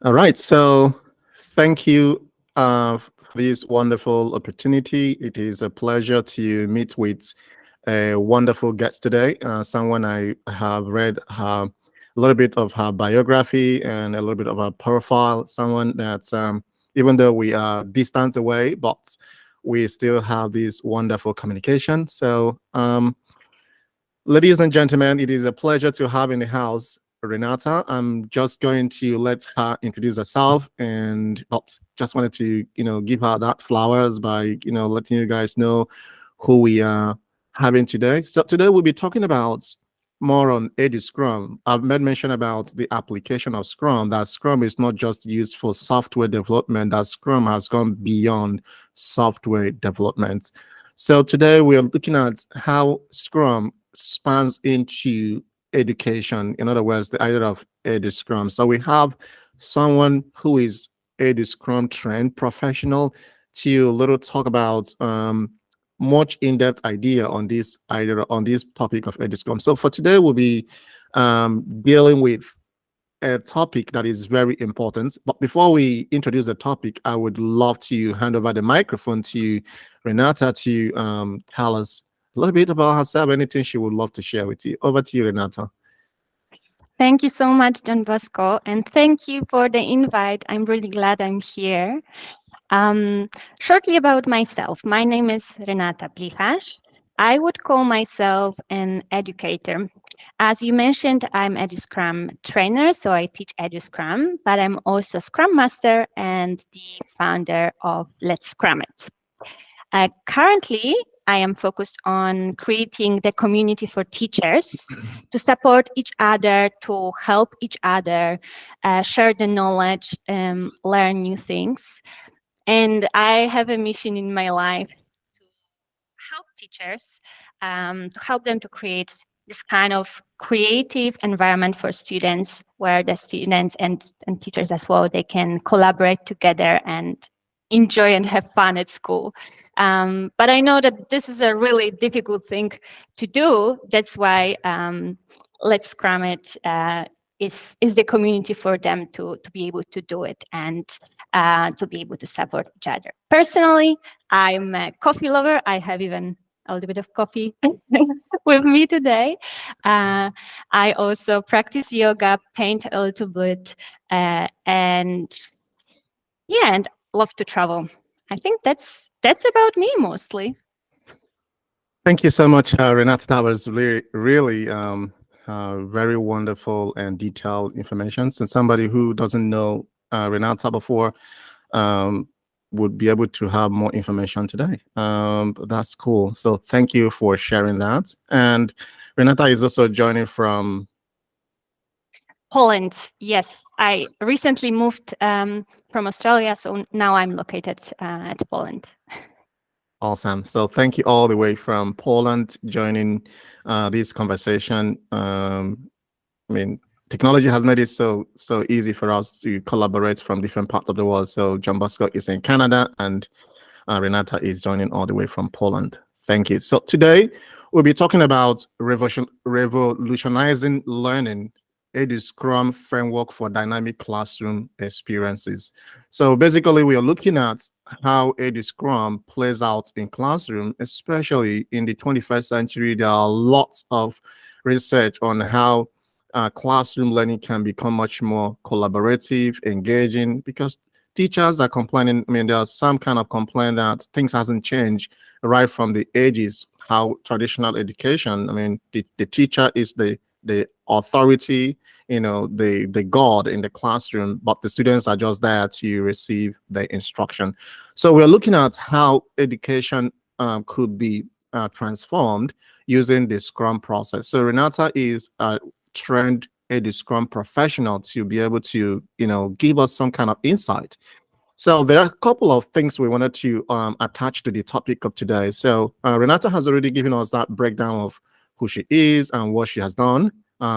All right. So thank you for this wonderful opportunity. It is a pleasure to meet with a wonderful guest today. Someone I have read a little bit of her biography and a little bit of her profile. Someone that's, even though we are distant away, but we still have this wonderful communication. So, ladies and gentlemen, it is a pleasure to have in the house Renata. I'm just going to let her introduce herself, and but just wanted to give her that flowers by letting you guys know who we are having today. So today we'll be talking about more on eduscrum. I've made mention about the application of Scrum. That Scrum is not just used for software development. That Scrum has gone beyond software development. So today we are looking at how Scrum spans into education. In other words, the idea of eduscrum. So we have someone who is eduscrum trained professional to little talk about much in-depth idea on this topic of eduscrum. So for today, we'll be dealing with a topic that is very important. But before we introduce the topic, I would love to hand over the microphone to Renata to tell us a little bit about herself, anything she would love to share with you. Over to you, Renata. Thank you so much, Don Bosco, and thank you for the invite. I'm really glad I'm here. Shortly about myself, my name is Renata Plichasz. I would call myself an educator. As you mentioned, I'm EduScrum trainer, so I teach EduScrum, but I'm also Scrum Master and the founder of Let's Scrum It. Currently, I am focused on creating the community for teachers to support each other, to help each other, share the knowledge, learn new things. And I have a mission in my life to help teachers, to help them to create this kind of creative environment for students where the students and teachers as well, they can collaborate together and enjoy and have fun at school. But I know that this is a really difficult thing to do. That's why Let's Scrum It is the community for them to be able to do it and to be able to support each other. Personally, I'm a coffee lover. I have even a little bit of coffee with me today. I also practice yoga, paint a little bit, and yeah, and love to travel. I think that's about me mostly. Thank you so much, Renata. That was really very wonderful and detailed information. So somebody who doesn't know Renata before um, would be able to have more information today. But that's cool. So thank you for sharing that. And Renata is also joining from Poland. Yes, I recently moved from Australia, so now I'm located at Poland. Awesome. So thank you all the way from Poland joining this conversation. I mean, technology has made it so easy for us to collaborate from different parts of the world. So John Bosco is in Canada and Renata is joining all the way from Poland. Thank you. So today we'll be talking about revolutionizing learning, eduscrum framework for dynamic classroom experiences. So basically, we are looking at how eduscrum plays out in classroom, especially in the 21st century. There are lots of research on how classroom learning can become much more collaborative, engaging, because teachers are complaining. I mean, there's some kind of complaint that things hasn't changed right from the ages, how traditional education, I mean, the teacher is the authority, the god in the classroom, but the students are just there to receive the instruction. So we're looking at how education could be transformed using the Scrum process. So Renata is a trained Scrum professional to be able to, give us some kind of insight. So there are a couple of things we wanted to attach to the topic of today. So Renata has already given us that breakdown of who she is and what she has done.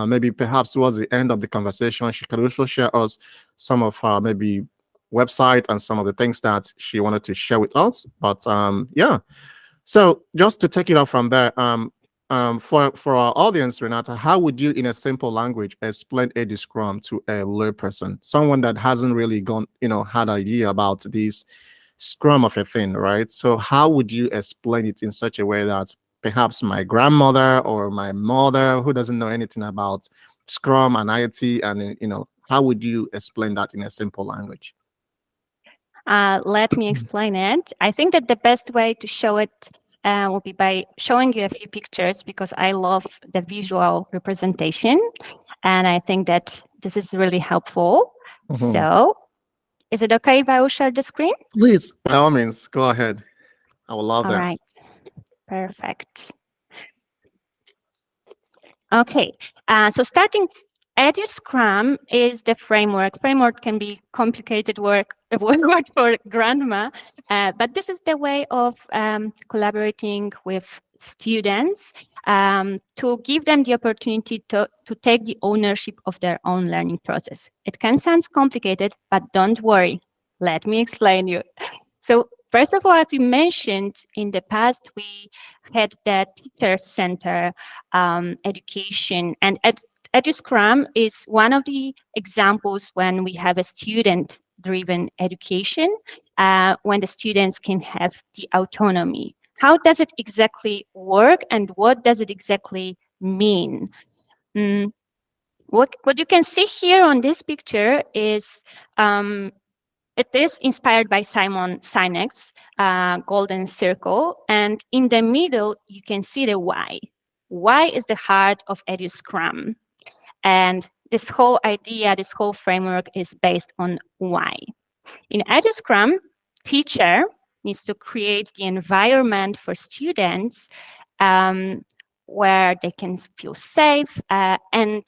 Maybe perhaps towards the end of the conversation, she could also share us some of her maybe website and some of the things that she wanted to share with us. But yeah, so just to take it off from there, for our audience, Renata, how would you, in a simple language, explain eduscrum to a lay person, someone that hasn't really gone, had idea about this scrum of a thing, right? So how would you explain it in such a way that perhaps my grandmother or my mother, who doesn't know anything about scrum and IT, and how would you explain that in a simple language? Let me explain it. I think that the best way to show it will be by showing you a few pictures because I love the visual representation. And I think that this is really helpful. Mhm. So, is it okay if I will share the screen? Please, by all means, go ahead. I would love All that. right, perfect. Okay, so starting eduscrum is the framework. Framework can be complicated word for grandma, but this is the way of collaborating with students to give them the opportunity to take the ownership of their own learning process. It can sound complicated, but don't worry. Let me explain you. So first of all, as you mentioned, in the past, we had the teacher center education, and eduscrum is one of the examples when we have a student driven education, when the students can have the autonomy. How does it exactly work and what does it exactly mean? Mm, what you can see here on this picture is it is inspired by Simon Sinek's Golden Circle. And in the middle, you can see the why. Why is the heart of EduScrum. And this whole idea, this whole framework is based on why. In EduScrum, teacher needs to create the environment for students um, where they can feel safe and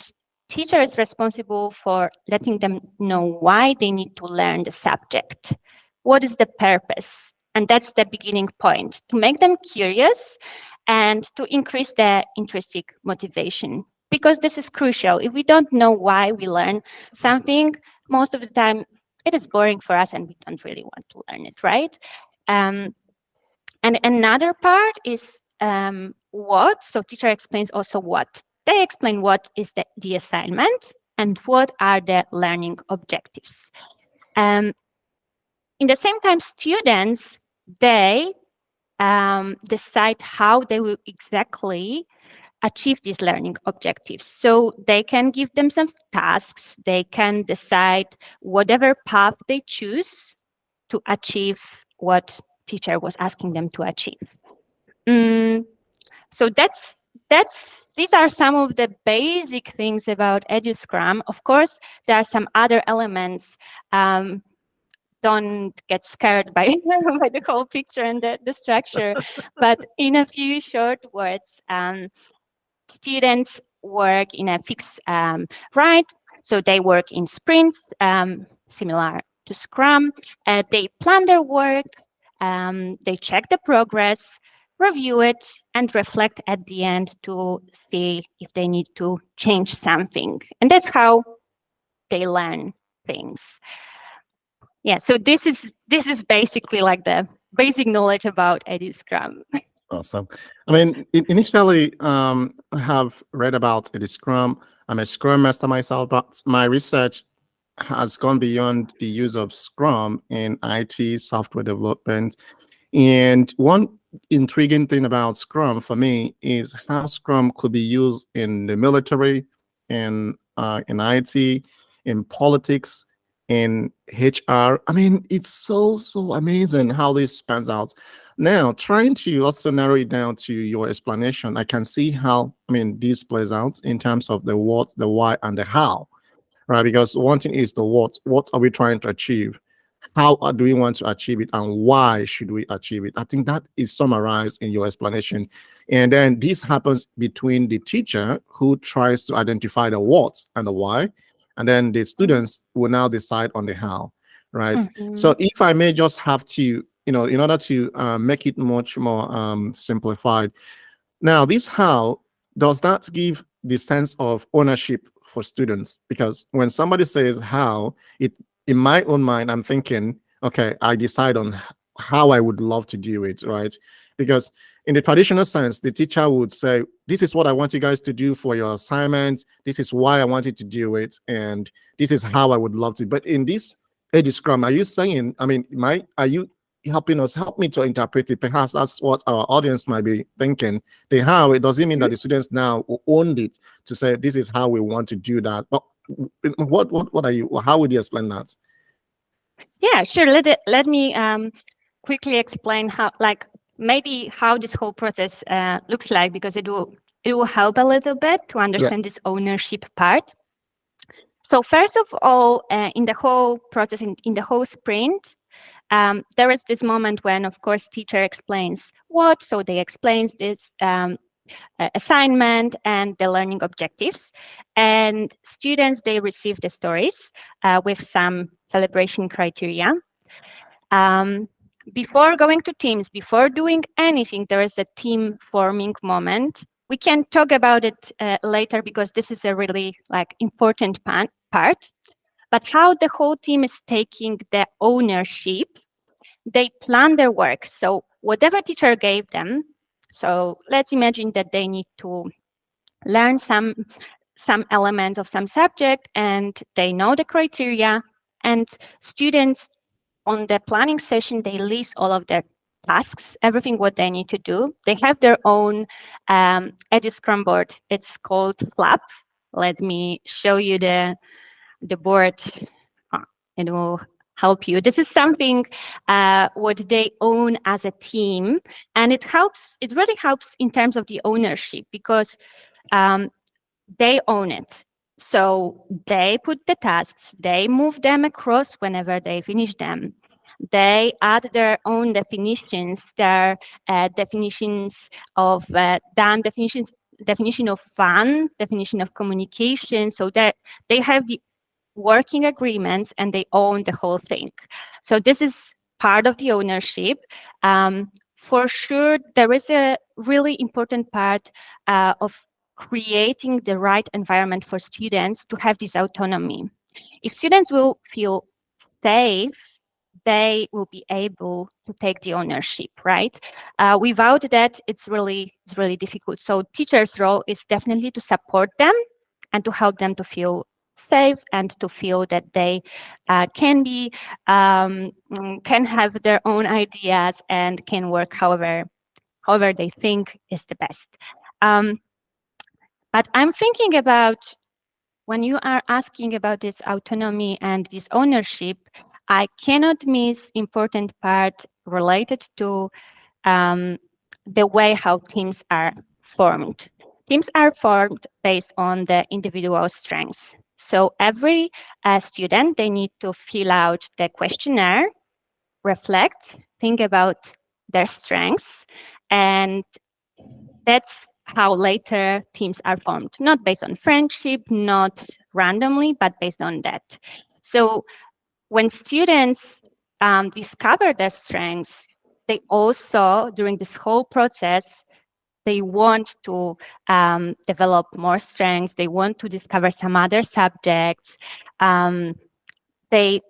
teacher is responsible for letting them know why they need to learn the subject. What is the purpose? And that's the beginning point, to make them curious and to increase their intrinsic motivation. Because this is crucial. If we don't know why we learn something, most of the time it is boring for us and we don't really want to learn it, right? And another part is what. So teacher explains also what. They explain what is the assignment and what are the learning objectives. Um, in the same time, students, they decide how they will exactly achieve these learning objectives. So they can give them some tasks, they can decide whatever path they choose to achieve what teacher was asking them to achieve. Mm, so these are some of the basic things about EduScrum. Of course, there are some other elements. Don't get scared by, by the whole picture and the structure. But in a few short words, students work in a fixed right. So they work in sprints, similar to Scrum. They plan their work, they check the progress, review it, and reflect at the end to see if they need to change something. And that's how they learn things. Yeah, so this is basically like the basic knowledge about EduScrum. Awesome. I mean, initially, I have read about a Scrum. I'm a Scrum master myself, but my research has gone beyond the use of Scrum in IT software development. And one intriguing thing about Scrum for me is how Scrum could be used in the military, in IT, in politics, in HR. I mean, it's so amazing how this spans out. Now, trying to also narrow it down to your explanation, I can see how, I mean, this plays out in terms of the what, the why, and the how, right? Because one thing is the what are we trying to achieve? How do we want to achieve it, and why should we achieve it? I think that is summarized in your explanation. And then this happens between the teacher who tries to identify the what and the why, and then the students will now decide on the how, right? Mhm. So if I may just have to, in order to make it much more simplified, now, this how does that give the sense of ownership for students? Because when somebody says how, it in my own mind, I'm thinking, okay, I decide on how I would love to do it, right? Because in the traditional sense, the teacher would say, this is what I want you guys to do for your assignments. This is why I want you to do it. And this is how I would love to. But in this eduscrum, are you saying, I mean, are you helping us, help me to interpret it? Perhaps that's what our audience might be thinking. The how, it doesn't mean that the students now owned it to say, this is how we want to do that. But what are you, how would you explain that? Yeah, sure. Let me quickly explain how, like, maybe how this whole process looks like, because it will help a little bit to Yeah. understand this ownership part. So first of all, in the whole process, in the whole sprint, there is this moment when, of course, teacher explains what. So they explains this assignment and the learning objectives, and students, they receive the stories with some celebration criteria. Um, before going to teams, before doing anything, there is a team forming moment. We can talk about it later, because this is a really important part. But how the whole team is taking the ownership, they plan their work. So whatever teacher gave them, so let's imagine that they need to learn some elements of some subject, and they know the criteria, and students on the planning session, they list all of their tasks, everything what they need to do. They have their own eduscrum board. It's called Flap. Let me show you the board. It will help you. This is something what they own as a team, and it helps. It really helps in terms of the ownership, because they own it. So they put the tasks, they move them across whenever they finish them. They add their own definitions, their definitions of done, definition of fun, definition of communication, so that they have the working agreements and they own the whole thing. So this is part of the ownership. For sure, there is a really important part of creating the right environment for students to have this autonomy. If students will feel safe, they will be able to take the ownership, right? Without that, it's really difficult. So teachers' role is definitely to support them and to help them to feel safe and to feel that they can have their own ideas and can work however they think is the best. But I'm thinking about, when you are asking about this autonomy and this ownership, I cannot miss important part related to the way how teams are formed. Teams are formed based on the individual strengths. So every student, they need to fill out the questionnaire, reflect, think about their strengths, and that's how later teams are formed, not based on friendship, not randomly, but based on that. So when students discover their strengths, they also, during this whole process, they want to develop more strengths. They want to discover some other subjects. They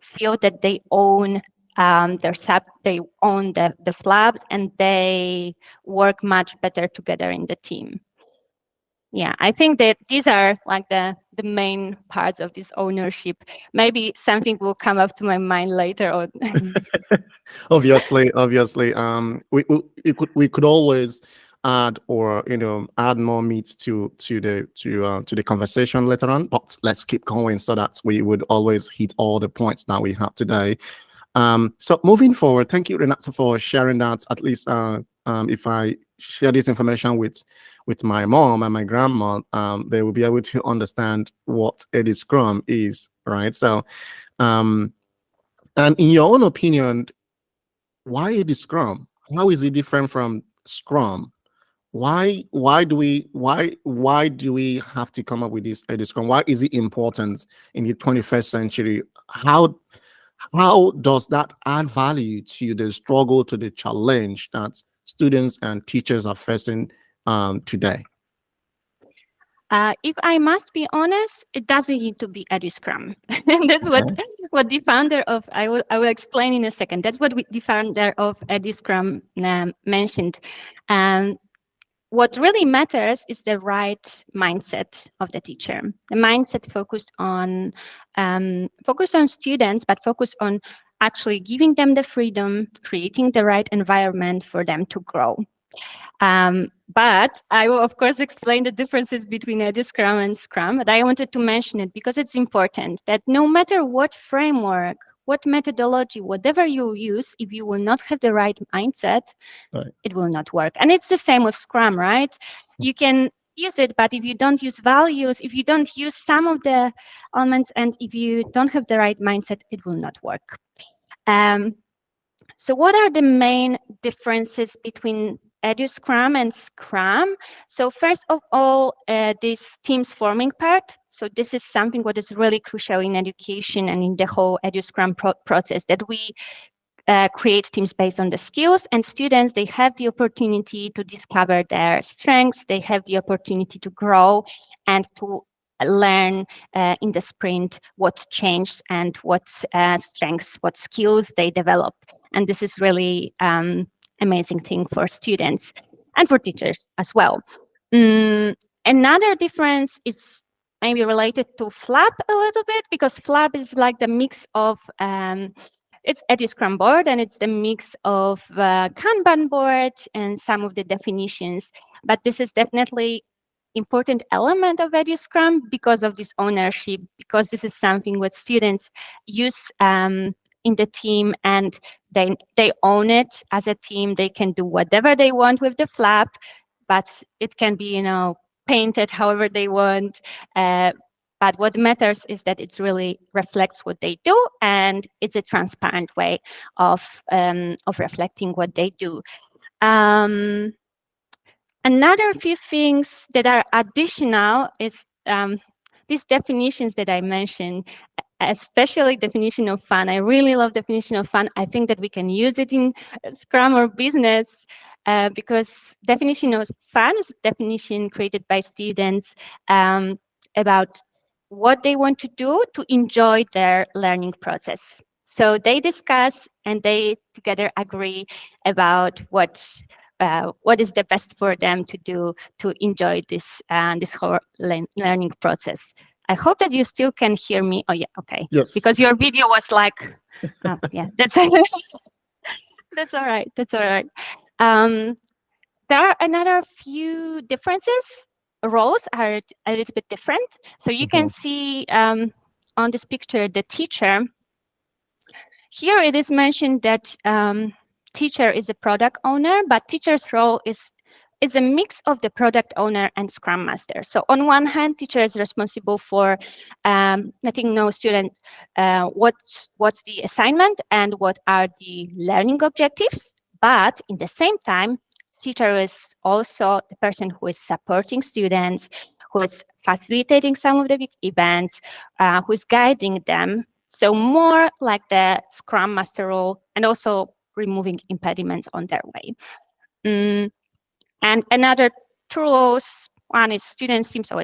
feel that they own they own the flabs, and they work much better together in the team. Yeah, I think that these are like the main parts of this ownership. Maybe something will come up to my mind later on. Obviously, we could always add, or add more meat to the conversation later on, but let's keep going so that we would always hit all the points that we have today. So moving forward, thank you, Renata, for sharing that. At least if I share this information with my mom and my grandma, they will be able to understand what eduscrum is, right? So and in your own opinion, why eduscrum? How is it different from Scrum? Why do we have to come up with this eduscrum? Why is it important in the 21st century? How does that add value to the struggle, to the challenge that students and teachers are facing today? If I must be honest, it doesn't need to be eduscrum. And that's Okay. what the founder of, I will explain in a second. That's what the founder of eduscrum mentioned. Um, what really matters is the right mindset of the teacher. The mindset focused on students, but focused on actually giving them the freedom, creating the right environment for them to grow. But I will, of course, explain the differences between eduscrum and Scrum. But I wanted to mention it because it's important that no matter what framework, what methodology, whatever you use, if you will not have the right mindset, Right. it will not work. And it's the same with Scrum, right? You can use it, but if you don't use values, if you don't use some of the elements, and if you don't have the right mindset, it will not work. So what are the main differences between eduscrum and Scrum? So first of all, this teams forming part. So this is something what is really crucial in education and in the whole eduscrum process, that we create teams based on the skills, and students, they have the opportunity to discover their strengths, they have the opportunity to grow and to learn in the sprint what changed and what strengths, what skills they developed. And this is really amazing thing for students and for teachers as well. Another difference is maybe related to Flap a little bit, because Flap is like the mix of it's eduscrum board, and it's the mix of Kanban board and some of the definitions. But this is definitely important element of eduscrum because of this ownership, because this is something what students use in the team, and they own it as a team. They can do whatever they want with the flap, but it can be, painted however they want. But what matters is that it really reflects what they do, and it's a transparent way of reflecting what they do. Um, Another few things that are additional is these definitions that I mentioned, especially definition of fun. I really love definition of fun. I think that we can use it in Scrum or business because definition of fun is a definition created by students about what they want to do to enjoy their learning process. So they discuss and they together agree about what is the best for them to do to enjoy this whole learning process. I hope that you still can hear me. Oh yeah, okay. Yes. Because your video was like, yeah, that's that's all right. That's all right. Um, there are another few differences. Roles are a little bit different. So you can Mhm. see on this picture the teacher. Here it is mentioned that teacher is a product owner, but teacher's role is a mix of the product owner and Scrum Master. So on one hand, teacher is responsible for letting know student what's the assignment and what are the learning objectives. But in the same time, teacher is also the person who is supporting students, who is facilitating some of the big events, who is guiding them. So more like the Scrum Master role, and also removing impediments on their way. And another two roles, one is students team, so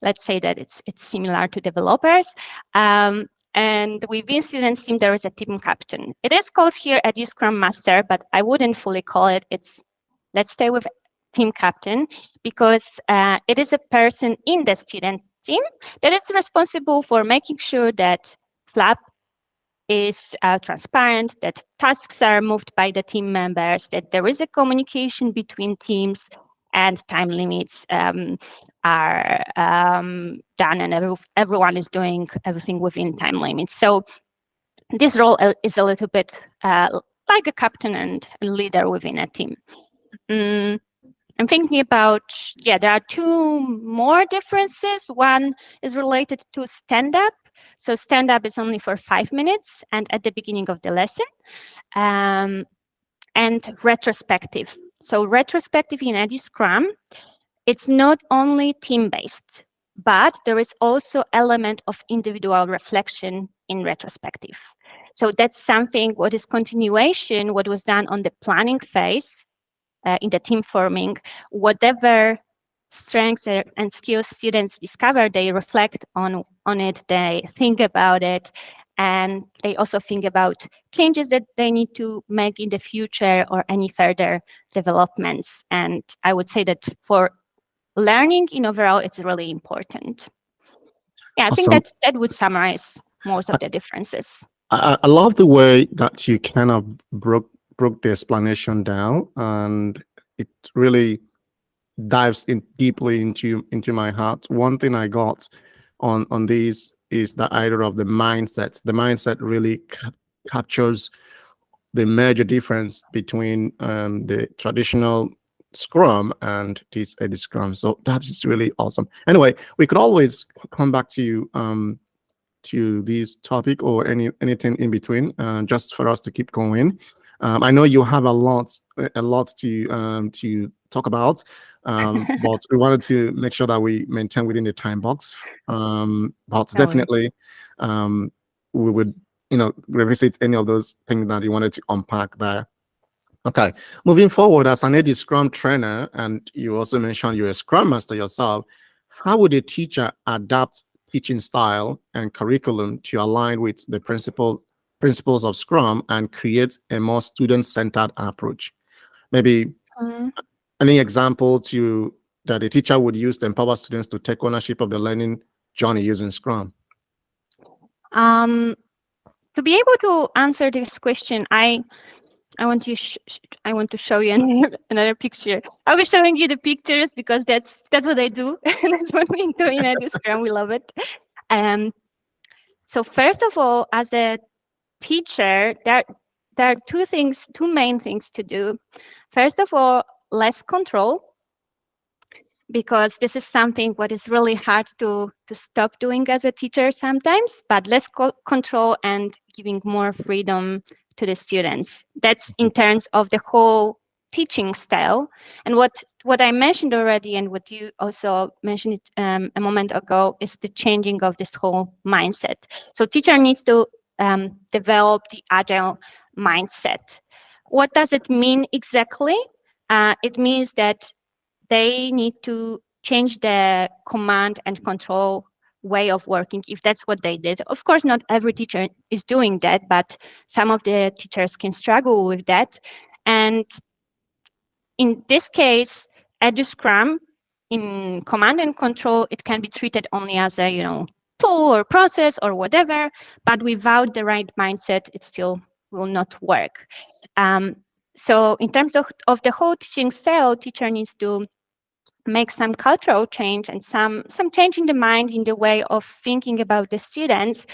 let's say that it's similar to developers. And within students team, there is a team captain. It is called here a Scrum Master, but I wouldn't fully call it. Let's stay with team captain, because it is a person in the student team that is responsible for making sure that Flap is transparent, that tasks are moved by the team members, that there is a communication between teams, and time limits are done, and everyone is doing everything within time limits. So this role is a little bit like a captain and leader within a team. I'm thinking about, there are two more differences. One is related to stand-up. So stand-up is only for 5 minutes and at the beginning of the lesson. And retrospective. So retrospective in eduscrum, it's not only team-based, but there is also element of individual reflection in retrospective. So that's something what is continuation, what was done on the planning phase in the team forming, whatever strengths and skills students discover, they reflect on it, they think about it, and they also think about changes that they need to make in the future or any further developments. And I would say that for learning in overall, it's really important. Yeah, I think Awesome. that would summarize most of the differences. I love the way that you kind of broke the explanation down, and it really dives in deeply into my heart. One thing I got on this is the idea of the mindset. The mindset really captures the major difference between the traditional Scrum and this eduscrum. So that is really awesome. Anyway, we could always come back to this topic or anything in between, just for us to keep going. I know you have a lot to talk about, but we wanted to make sure that we maintain within the time box. But No worries. definitely, we would revisit any of those things that you wanted to unpack there. Okay, moving forward, as an Eddie Scrum trainer, and you also mentioned you're a Scrum Master yourself, how would a teacher adapt teaching style and curriculum to align with the principles of Scrum and create a more student-centered approach? Maybe Mhm. any example that a teacher would use to empower students to take ownership of the learning journey using Scrum? Um, to be able to answer this question, I want to I want to show you another picture. I was showing you the pictures because that's what I do. That's what we do in eduscrum. We love it. Um, so first of all, as a teacher, there are two main things to do. First of all, less control, because this is something what is really hard to stop doing as a teacher sometimes, but less control and giving more freedom to the students. That's in terms of the whole teaching style. And what I mentioned already, and what you also mentioned a moment ago, is the changing of this whole mindset. So teacher needs to develop the agile mindset. What does it mean exactly? It means that they need to change the command and control way of working if that's what they did. Of course, not every teacher is doing that, but some of the teachers can struggle with that. And in this case, eduscrum in command and control, it can be treated only as a tool or process or whatever, but without the right mindset, it still will not work. So in terms of the whole teaching style, teacher needs to make some cultural change and some change in the mind, in the way of thinking about the students,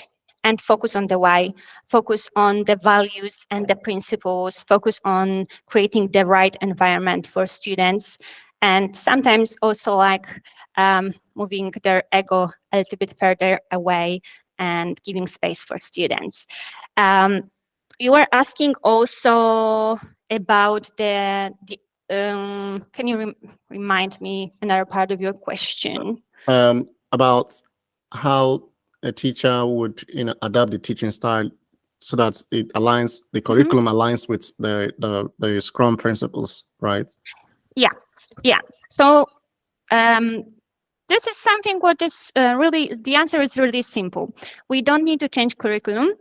and focus on the why, focus on the values and the principles, focus on creating the right environment for students, and sometimes also like moving their ego a little bit further away and giving space for students. um, you were asking also about the can you remind me another part of your question? About how a teacher would adapt the teaching style so that the Mhm. curriculum aligns with the Scrum principles, right? Yeah, yeah. So um, this is something what is really, the answer is really simple. We don't need to change curriculum.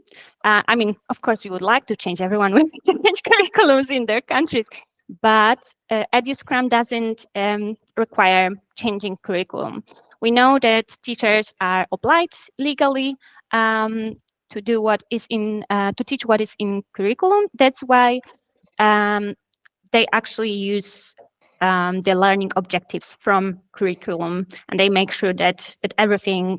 I mean, of course, we would like to change, everyone would like to change curriculums in their countries, but eduscrum doesn't require changing curriculum. We know that teachers are obliged legally um, to do what is to teach what is in curriculum. That's why um, they actually use the learning objectives from curriculum, and they make sure that everything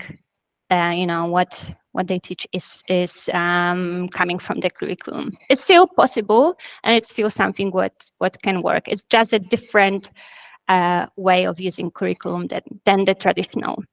what they teach is coming from the curriculum. It's still possible, and it's still something what can work. It's just a different way of using curriculum than the traditional.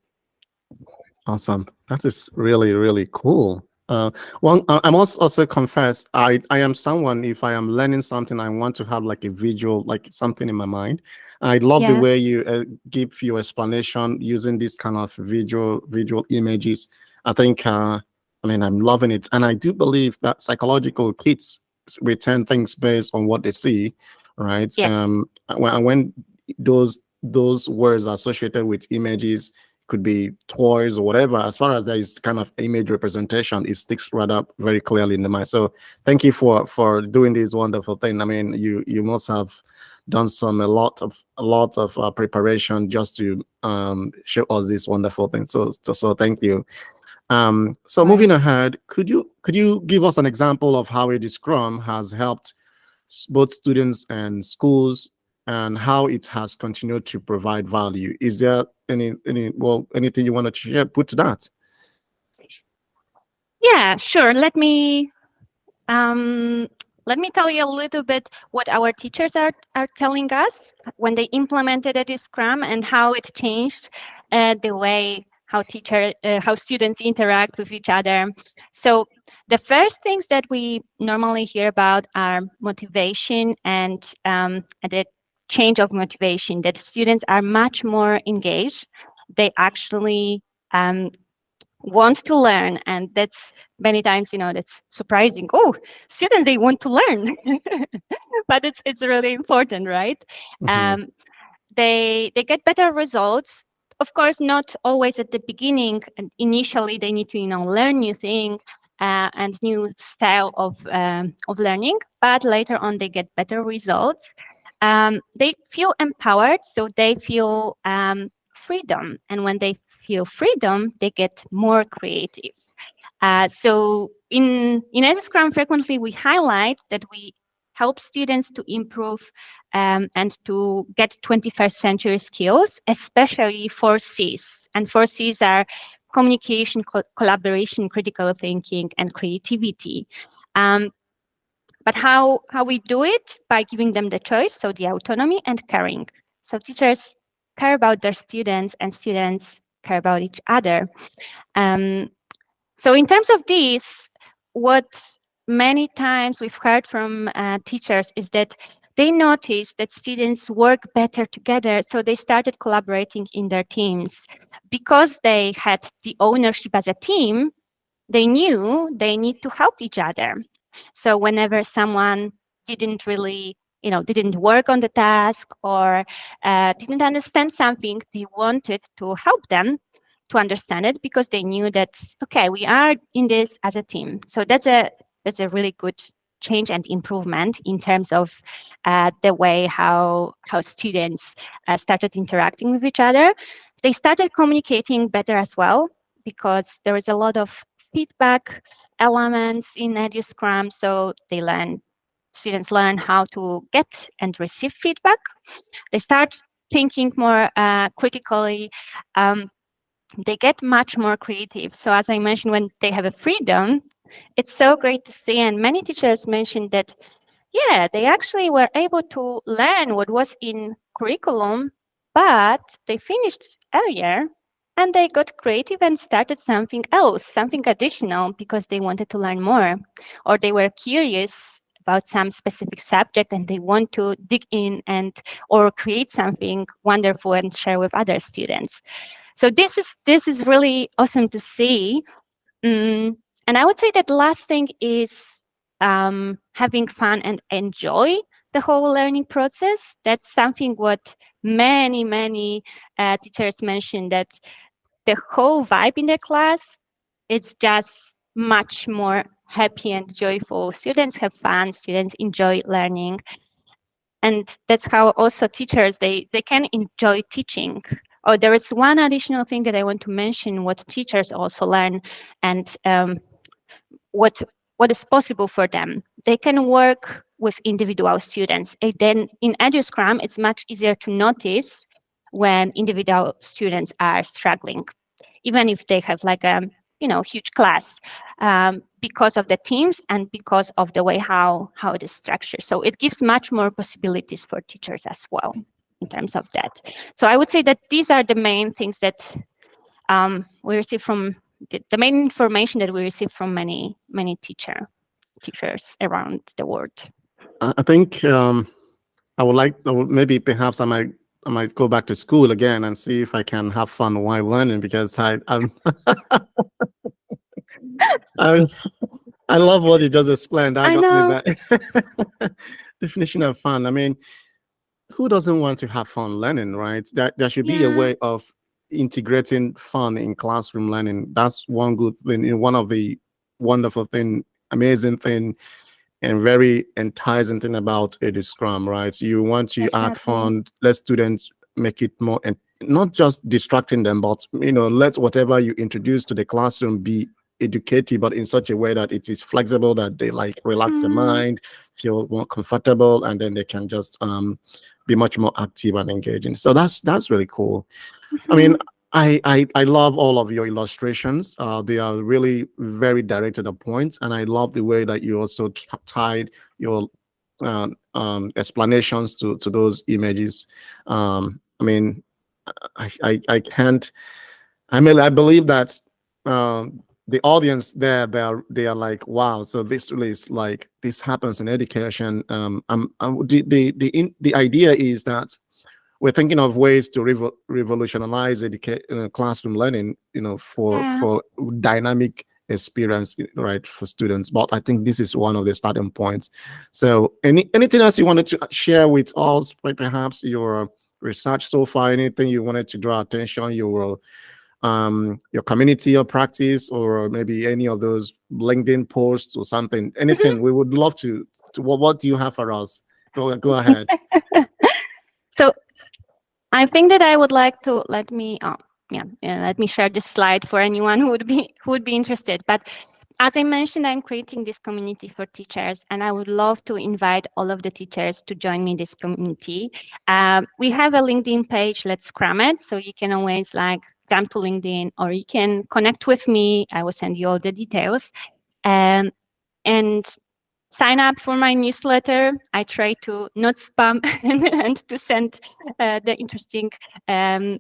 Awesome. That is really, really cool. I must also confess, I am someone, if I am learning something, I want to have like a visual, like something in my mind. I love the Yeah, way you give your explanation using this kind of visual images. I think, I mean, I'm loving it. And I do believe that psychological kids return things based on what they see, right? yes. When those those words associated with images, could be toys or whatever. As far as there is kind of image representation, it sticks rather very clearly in the mind. So thank you for doing this wonderful thing. I mean, you must have done a lot of preparation just to show us this wonderful thing. So thank you. So moving Right. ahead, could you give us an example of how eduscrum has helped both students and schools, and how it has continued to provide value? Is there anything you want to share, put to that? Yeah, sure. Um, let me tell you a little bit what our teachers are telling us when they implemented a Scrum and how it changed the way how students interact with each other. So the first things that we normally hear about are motivation and the change of motivation, that students are much more engaged. They actually want to learn, and that's many times, that's surprising. Oh, students, they want to learn. But it's really important, right? Hmm. um, they get better results, of course not always at the beginning, and initially they need to learn new things and new style of learning, but later on they get better results. They feel empowered, so they feel freedom, and when they feel freedom they get more creative. So in EduScrum, frequently we highlight that we help students to improve and to get 21st century skills, especially 4Cs. And 4Cs are communication, collaboration, critical thinking, and creativity. Um, but how we do it? By giving them the choice, so the autonomy and caring. So teachers care about their students, and students care about each other. Um, so in terms of this, what many times we've heard from teachers is that they noticed that students work better together, so they started collaborating in their teams. Because they had the ownership as a team, they knew they need to help each other. So whenever someone didn't really, didn't work on the task, or didn't understand something, they wanted to help them to understand it, because they knew that, okay, we are in this as a team. So that's a really good change and improvement in terms of the way how students started interacting with each other. They started communicating better as well, because there is a lot of feedback elements in EduScrum. So students learn how to get and receive feedback. They start thinking more critically. Um, they get much more creative. So as I mentioned, when they have a freedom, it's so great to see. And many teachers mentioned that, yeah, they actually were able to learn what was in curriculum, but they finished earlier and they got creative and started something else, something additional, because they wanted to learn more, or they were curious about some specific subject and they want to dig in and or create something wonderful and share with other students. So this is really awesome to see. And I would say that the last thing is having fun and enjoy the whole learning process. That's something what many teachers mentioned, that the whole vibe in the class is just much more happy and joyful. Students have fun, students enjoy learning, and that's how also teachers, they can enjoy teaching. Oh, there is one additional thing that I want to mention, what teachers also learn, and what is possible for them. They can work with individual students. And then in EduScrum, it's much easier to notice when individual students are struggling, even if they have like a huge class, because of the teams and because of the way how it is structured. So it gives much more possibilities for teachers as well in terms of that. So I would say that these are the main things that we receive from the main information that we receive from many teachers around the world. I think maybe perhaps I might go back to school again and see if I can have fun while learning, because I I love what you just explained. That I got me know. back. Definition of fun. I mean, who doesn't want to have fun learning, right? There should be a Yeah, way of integrating fun in classroom learning. That's one good thing, one of the wonderful thing, amazing thing, and very enticing thing about eduscrum, right? You want to add definitely. fun, let students make it more, and not just distracting them, but let whatever you introduce to the classroom be educative, but in such a way that it is flexible, that they like relax their Mm-hmm. mind, feel more comfortable, and then they can just be much more active and engaging. So that's really cool. I mean, Mm-hmm. I love all of your illustrations. They are really very direct to the point, and I love the way that you also tied your explanations to those images. I mean, I can't. I mean, I believe that the audience there, they are like, wow. So this really is like this happens in education. The idea is that we're thinking of ways to revolutionize classroom learning, Yeah. for dynamic experience, right, for students. But I think this is one of the starting points. So, anything else you wanted to share with us? Perhaps your research so far, anything you wanted to draw attention, your community or practice, or maybe any of those LinkedIn posts or something. Anything we would love to what do you have for us? Go ahead. So I think that I would like to let me share this slide for anyone who would be interested. But as I mentioned, I'm creating this community for teachers, and I would love to invite all of the teachers to join me in this community. We have a LinkedIn page, Let's Scrum It, so you can always like jump to LinkedIn, or you can connect with me. I will send you all the details. Um, and sign up for my newsletter. I try to not spam and to send the interesting um,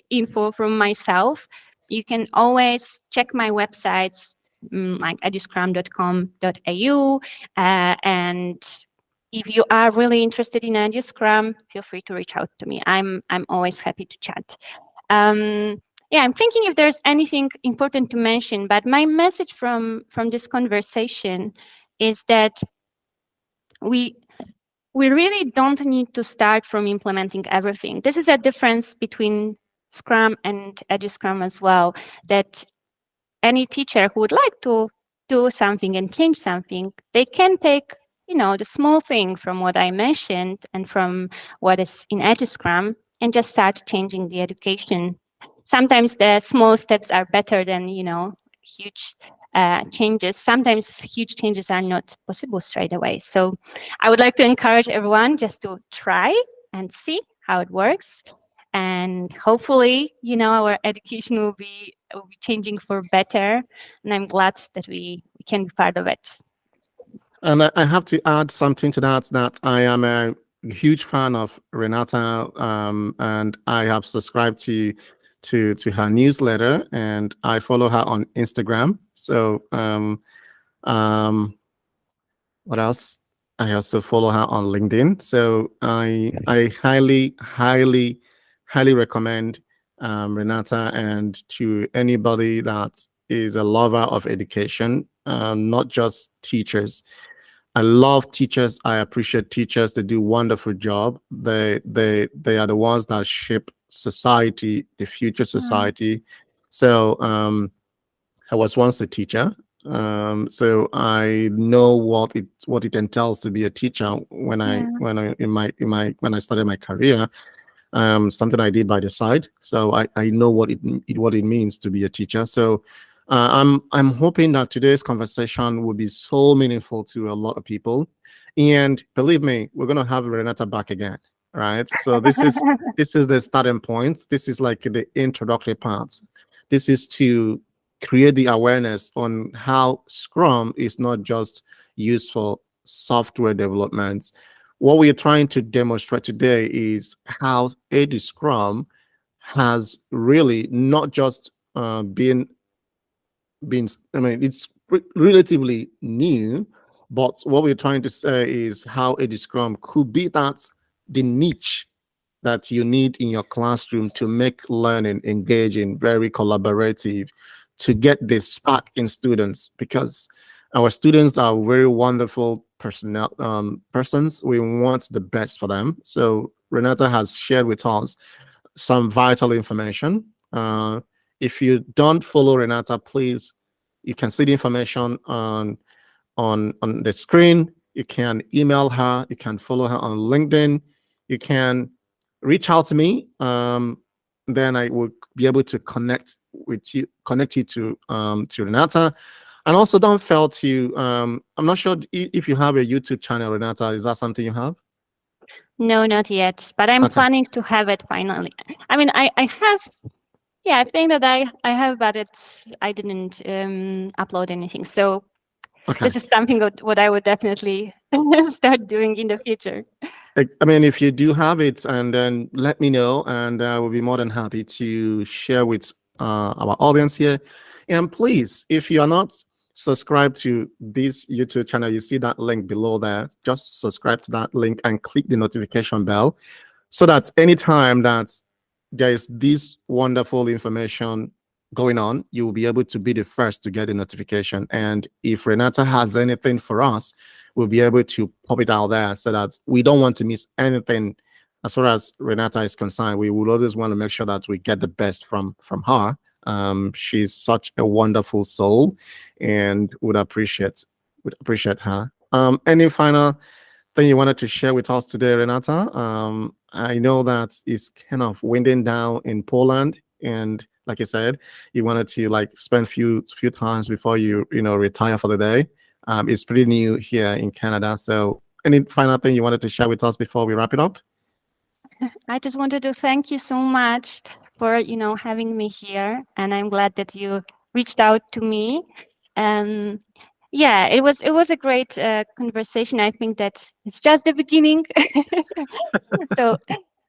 info from myself. You can always check my websites, like eduscrum.com.au. And if you are really interested in eduscrum, feel free to reach out to me. I'm always happy to chat. Yeah, I'm thinking if there's anything important to mention, but my message from this conversation is that we we really don't need to start from implementing everything. This is a difference between Scrum and EduScrum as well, that any teacher who would like to do something and change something, they can take, the small thing from what I mentioned and from what is in EduScrum and just start changing the education. Sometimes the small steps are better than, huge changes. Sometimes huge changes are not possible straight away. So I would like to encourage everyone just to try and see how it works, and hopefully our education will be changing for better, and I'm glad that we can be part of it. And I have to add something to that I am a huge fan of Renata, and I have subscribed to her newsletter, and I follow her on Instagram. So, um, what else? I also follow her on LinkedIn. So I highly recommend Renata, and to anybody that is a lover of education, not just teachers. I love teachers. I appreciate teachers. They do a wonderful job. They are the ones that shape society, the future Mm, society. So I was once a teacher. So I know what it entails to be a teacher yeah. when I started my career. Something I did by the side. So I know what it means to be a teacher. So I'm hoping that today's conversation will be so meaningful to a lot of people. And believe me, we're gonna have Renata back again. Right. So this is the starting point. This is like the introductory part. This is to create the awareness on how Scrum is not just useful software development. What we are trying to demonstrate today is how Scrum has really not just been, I mean, it's relatively new, but what we're trying to say is how Scrum could be the niche that you need in your classroom to make learning engaging, very collaborative, to get the spark in students, because our students are very wonderful persons. We want the best for them. So Renata has shared with us some vital information. If you don't follow Renata, please, you can see the information on the screen. You can email her. You can follow her on LinkedIn. You can reach out to me. Then I will be able to connect you to Renata. And also, don't fail to. I'm not sure if you have a YouTube channel, Renata. Is that something you have? No, not yet, but I'm Okay. planning to have it finally. I mean, I have, yeah, I think that I have, but I didn't upload anything. So Okay. this is something what I would definitely start doing in the future. I mean, if you do have it, and then let me know, and I will be more than happy to share with our audience here. And please, if you are not subscribed to this YouTube channel, you see that link below there. Just subscribe to that link and click the notification bell so that anytime that there is this wonderful information going on, you will be able to be the first to get a notification. And if Renata has anything for us, we'll be able to pop it out there so that we don't want to miss anything as far as Renata is concerned. We will always want to make sure that we get the best from her. She's such a wonderful soul, and would appreciate her. Any final thing you wanted to share with us today, Renata? I know that it's kind of winding down in Poland, and like I said, you wanted to like spend few times before you retire for the day. It's pretty new here in Canada. So, any final thing you wanted to share with us before we wrap it up? I just wanted to thank you so much for having me here, and I'm glad that you reached out to me. Um, yeah, it was a great conversation. I think that it's just the beginning. So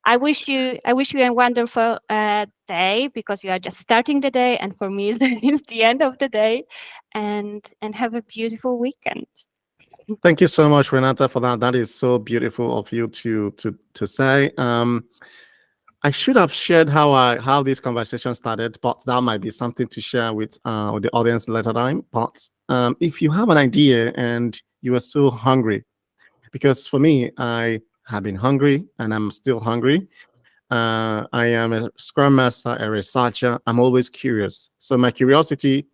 I wish you a wonderful day, because you are just starting the day, and for me it's the end of the day. And have a beautiful weekend. Thank you so much, Renata, for that. That is so beautiful of you to say. I should have shared how this conversation started, but that might be something to share with the audience later time. But if you have an idea and you are so hungry, because for me, I have been hungry and I'm still hungry. I am a scrum master, a researcher. I'm always curious. So my curiosity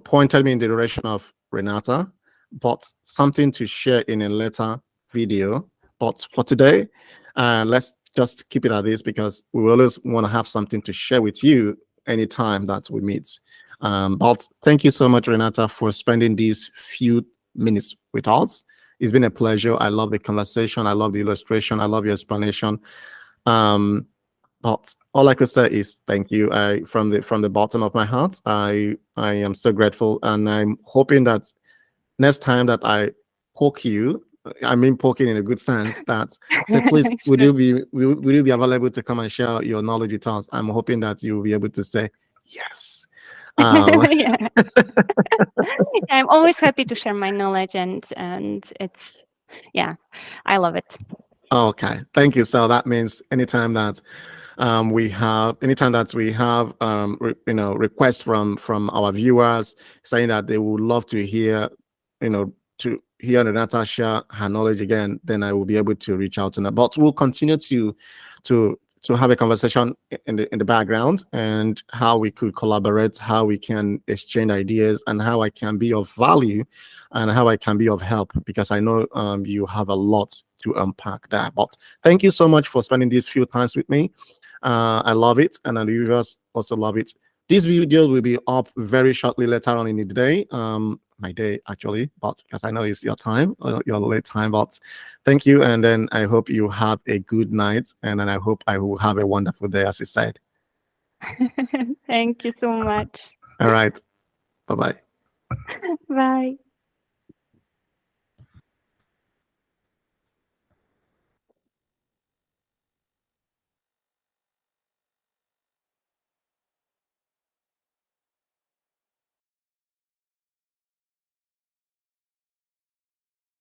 pointed me in the direction of Renata, but something to share in a later video. But for today, let's just keep it at this because we always want to have something to share with you anytime that we meet. But thank you so much, Renata, for spending these few minutes with us. It's been a pleasure. I love the conversation. I love the illustration. I love your explanation. Um, but all I could say is thank you. From the bottom of my heart, I am so grateful, and I'm hoping that next time that I poke you, I mean poking in a good sense, that say please would Sure. you be will you be available to come and share your knowledge with us? I'm hoping that you'll be able to say yes. Um, Yeah. I'm always happy to share my knowledge, and it's, yeah, I love it. okay, thank you. So that means anytime that we have requests from our viewers saying that they would love to hear to hear Renata share her knowledge again, then I will be able to reach out to them. But we'll continue to have a conversation in the background, and how we could collaborate, how we can exchange ideas, and how I can be of value and how I can be of help, because I know you have a lot to unpack there. But thank you so much for spending these few times with me. I love it, and the viewers also love it. This video will be up very shortly later on in the day. My day actually, but because I know it's your time, your late time. But thank you, and then I hope you have a good night, and then I hope I will have a wonderful day, as you said. Thank you so much. All right, bye bye. Bye.